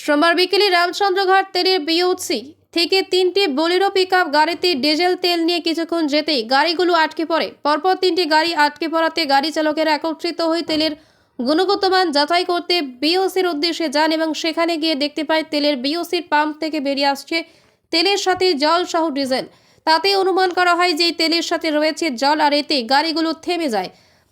সোমবার বিকেলে রামচন্দ্রঘাট তেলের বিওসি থেকে তিনটি বোলেরো পিকআপ গাড়িতে ডিজেল তেল নিয়ে কিছুক্ষণ যেতেই গাড়িগুলো আটকে পড়ে। পরপর তিনটি গাড়ি আটকে পড়াতে গাড়ি চালকেরা একত্রিত হয়ে তেলের গুণগত মান যাচাই করতে বিওসির উদ্দেশ্যে যান এবং সেখানে গিয়ে দেখতে পায় তেলের বিওসির পাম্প থেকে বেরিয়ে আসছে তেলের সাথে জল সহ ডিজেল। তাতে অনুমান করা হয় যে তেলের সাথে রয়েছে জল, আর এতে গাড়িগুলো থেমে যায়।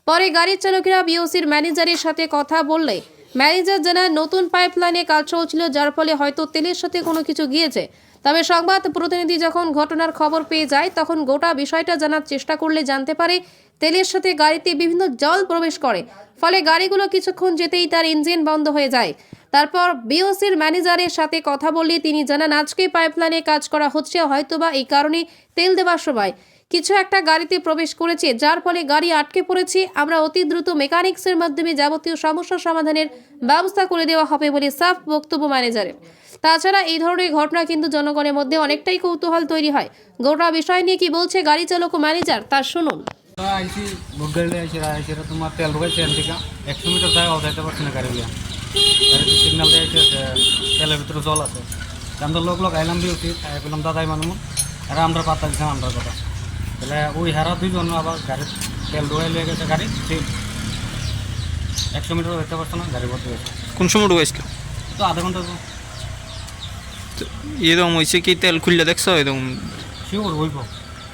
পরে গাড়ির চালকেরা বিওসির ম্যানেজারের সাথে কথা বললে ম্যানেজার জানান নতুন পাইপলাইনে কাজ চলছিল, যার ফলে হয়তো তেলের সাথে কোনো কিছু গিয়েছে। তবে সংবাদ প্রতিনিধি যখন ঘটনার খবর পেয়ে যায় তখন গোটা বিষয়টা জানার চেষ্টা করলে জানতে পারে তেলের সাথে গাড়িতে বিভিন্ন জল প্রবেশ করে, ফলে গাড়িগুলো কিছুক্ষণ যেতেই তার ইঞ্জিন বন্ধ হয়ে যায়। তারপর বিওসির ম্যানেজারের সাথে কথা বললে তিনি জানান আজকে পাইপলাইনে কাজ করা হচ্ছে, হয়তোবা এই কারণে তেল দেওয়ার সময় কিছু একটা গাড়িতে প্রবেশ করেছে, যার ফলে গাড়ি আটকে পড়েছে। আমরা অতি দ্রুত মেকানিক্সের মাধ্যমে যাবতীয় সমস্যা সমাধানের ব্যবস্থা করে দেওয়া হবে বলে সাফ বক্তব্য ম্যানেজারের। তাছাড়া এই ধরনের ঘটনা কিন্তু জনগণের মধ্যে অনেকটাই কৌতূহল তৈরি হয়। গোটা বিষয় নিয়ে কি বলছে গাড়ি চালক ও ম্যানেজার তা শুনুন। তোমার তেল ঢুকাইছে এখান থেকে 100 মিটার জায়গাও যাইতে পারছে না গাড়ি লিয়া। গাড়িতে সিগন্যাল দিয়েছে যে তেলের ভিতরে জল আছে। আমরা লোক আইলাম দিয়েছি, বললাম দাদাই মানুষ এরা আমরা পাত্তা দিচ্ছিলাম আমরা কথা। তাহলে ওই হারা দুইজন আবার গাড়ির তেল ঢুকাই লিয়ে গেছে, গাড়ি 100 মিটার যেতে পারছে না, গাড়ি ভর্তি গেছে। কোন সময় ঢুকাইছিল? তো আধা ঘন্টা এরকম হয়েছে কি তেল খুললে দেখছো? এরকম শিওর হইব।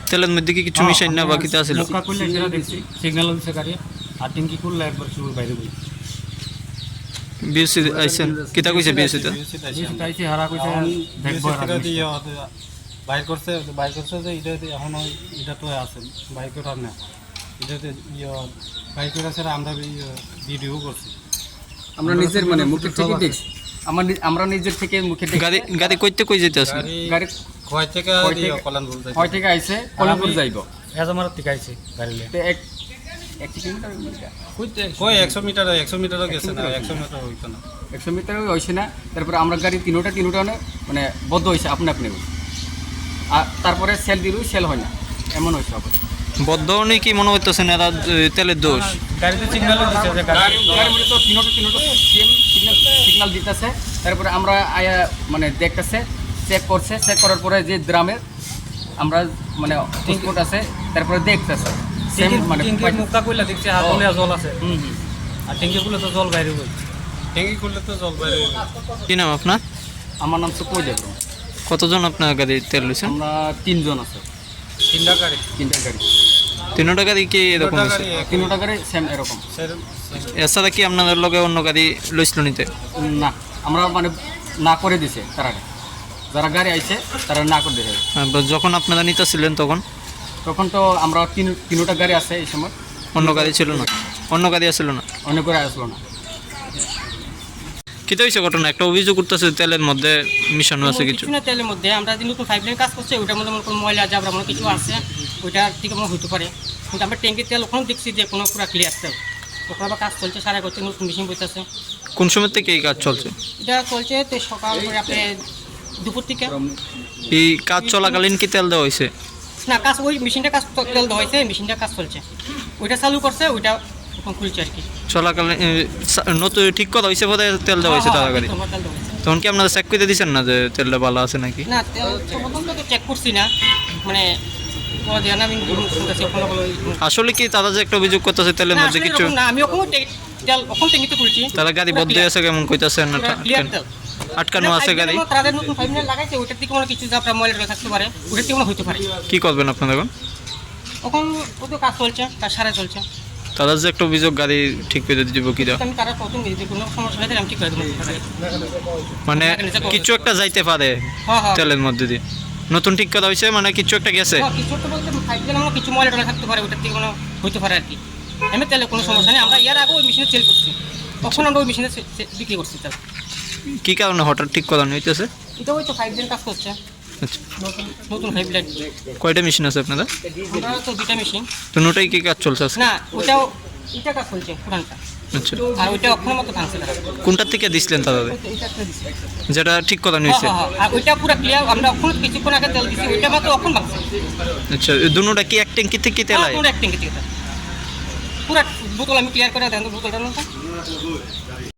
তেলের মধ্যে কি কিছু মিশাই না বাকিতে আছিল? মুখা খুললে সেটা দেখছি, সিগন্যাল দিচ্ছে গাড়ি, আর টিঙ্কি খুললে একবার শিওর বাইরে বলি। বিএসসি আইছেন কিতা কইছে? বিএসসি আইছি হারা কইছে দেখবো বাইর করছে যে এটা এখন এটা তো আছে বাইক করার না, এটাতে বাইক করা ছাড়া আমরা ভিডিও করছি। আমরা নিজের মানে মুখের থেকে দেখছি, আমরা নিজের থেকে মুখে গাড়ি কইতে কই যেতে আছে? গাড়ি খয় থেকে কল্যাণপুর যাইতে হয় থেকে আইছে কল্যাণপুর যাইব। এজামার থেকে আইছি গাড়ি লিয়ে। তো এক কিলোমিটার কই 100 মিটারও গেছে না, 100 মিটার হইতো না, 100 মিটারও হয়েছে না। তারপরে আমরা গাড়ি তিনোটা মানে বদ্ধ হয়েছে আপনি আর তারপরে সেল দিল, সেল হয় না, এমন হয়েছে অবস্থা। বদ্ধ নেই কি মনে হইতেছে না? এরা তেলের দোষ। গাড়িতে সিগন্যাল দিচ্ছে যে গাড়ির মধ্যে তো তিনোটা সেম সিগন্যাল দিতেছে। তারপরে আমরা আয়া মানে দেখতেছে, চেক করছে, চেক করার পরে যে ড্রামের আমরা মানে টিঙ্কট আছে, তারপরে দেখতেছে সেম মানে মুখটা কইলা দেখছি হাতলে জল আছে। আর ট্যাঙ্কি খুললে তো জল বাইরে হই, ট্যাঙ্কি খুললে তো জল বাইরে হইবে। কি নাম আপনার? আমার নাম সুকোই দেব। কতজন আপনার গাড়ি তেল লইছেন? আমরা 3 জন আছে। তিনটা গাড়ি তিনটা গাড়ি কি এরকম হয়েছে? তিনোটা গাড়ি সেম এরকম। এছাড়া কি আপনাদের লগে অন্য গাড়ি লইছিল নিতে? না, আমরা মানে না করে দিছে তারা, যারা গাড়ি আইছে তারা না করে দিছে। যখন আপনারা নিতেছিলেন তখন তো আমরা তিনোটা গাড়ি আছে এই সময়, অন্য গাড়ি ছিল না? অন্য গাড়ি আসছিল না, অনেক করে আসলো না। কি হয়েছে ঘটনা? একটা অভিযোগ করতেছে তেলের মধ্যে মিশানো আছে কিছু। না, তেলের মধ্যে আমরা যে নতুন পাইপলাইন কাজ করছে ওইটার মধ্যে কোনো ময়লা জাবরা মনে কিছু আছে, ওইটার থেকে মনে হইতে পারে। কিন্তু আমরা ট্যাঙ্কির তেল ওখানে দেখছি যে কোনো পুরো ক্লিয়ার তেল, ওখানে আবার কাজ চলছে, সারা করছে, নতুন মেশিন বইতেছে। কোন সময় থেকে এই কাজ চলছে? এটা চলছে তো সকাল করে আপনি দুপুর থেকে। এই কাজ চলাকালীন কি তেল দেওয়া হয়েছে? না, কাজ ওই মেশিনটা কাজ তেল দেওয়া হয়েছে, মেশিনটা কাজ চলছে, ওইটা চালু করছে, ওইটা এখন খুলছে আর কি। চলাকালীন নতুন ঠিক কথা হয়েছে বোধ হয় তেল দেওয়া হয়েছে তাড়াতাড়ি। তখন কি আপনারা চেক করে দিচ্ছেন না যে তেলটা ভালো আছে নাকি? না, তেল প্রথম তো চেক করছি না, মানে আসলে কি তারা যে একটা অভিযোগ করতেছে তেলের মধ্যে কিছু? না, আমি ওখানে তেল ওখানে ট্যাঙ্কিতে খুলছি, তারা গাড়ি বদ্ধ আছে কেমন কইতাছেন? আটকানো আছে গাড়ি। তাদের নতুন পাইপলাইন লাগাইছে, ওইটার থেকে কোনো কিছু আপনার ময়লা থাকতে পারে, ওইটার থেকে হইতে পারে। কি করবেন আপনারা এখন? এখন ওদের কাজ চলছে, কাজ সারা চলছে। তারা যে একটা অভিযোগ গাড়ি ঠিক করে দিব কি দাও, আমি তারা প্রথম কোনো সমস্যা হলে আমি ঠিক করে দেবো। মানে কিছু একটা যাইতে পারে হ্যাঁ, তেলের মধ্যে দিয়ে নতুন ঠিক করা হয়েছে, মানে কিছু একটা গেছে। কিছু একটা বলতে পাইপলাইন আমরা কিছু ময়লা টলা থাকতে পারে, ওইটার থেকে কোনো হইতে পারে আর কি। আমি তেলে কোনো সমস্যা নেই, আমরা এর আগে ওই মেশিনে সেল করছি, তখন আমরা ওই মেশিনে বিক্রি করছি। তার কি কারণে হঠাৎ ঠিক করা হইতেছে? এটা ওই তো পাইপলাইন কাজ করছে, আচ্ছা, নতুন পাইপলাইন। কয়টা মেশিন আছে আপনাদের? আমরা তো 2টা মেশিন। তো নোটাই কি কাজ চলছে? না, ওটাও এটা কাজ চলছে পুরানটা। আচ্ছা, আর ওইটা ওখানে মতো ভাঙছে তারা। কোনটার থেকে দিছিলেন তাদের যেটা ঠিক করা হয়েছে? আর ওইটা পুরো ক্লিয়ার, আমরা ওখানে কিছুক্ষণ আগে তেল দিছি, ওইটা মাত্র ওখানে ভাঙছে। আচ্ছা, দুটোটা কি এক ট্যাঙ্কি থেকে তেল হয়? পুরো এক ট্যাঙ্কি থেকে পুরো বোতল আমি ক্লিয়ার করে দেন, বোতলটা না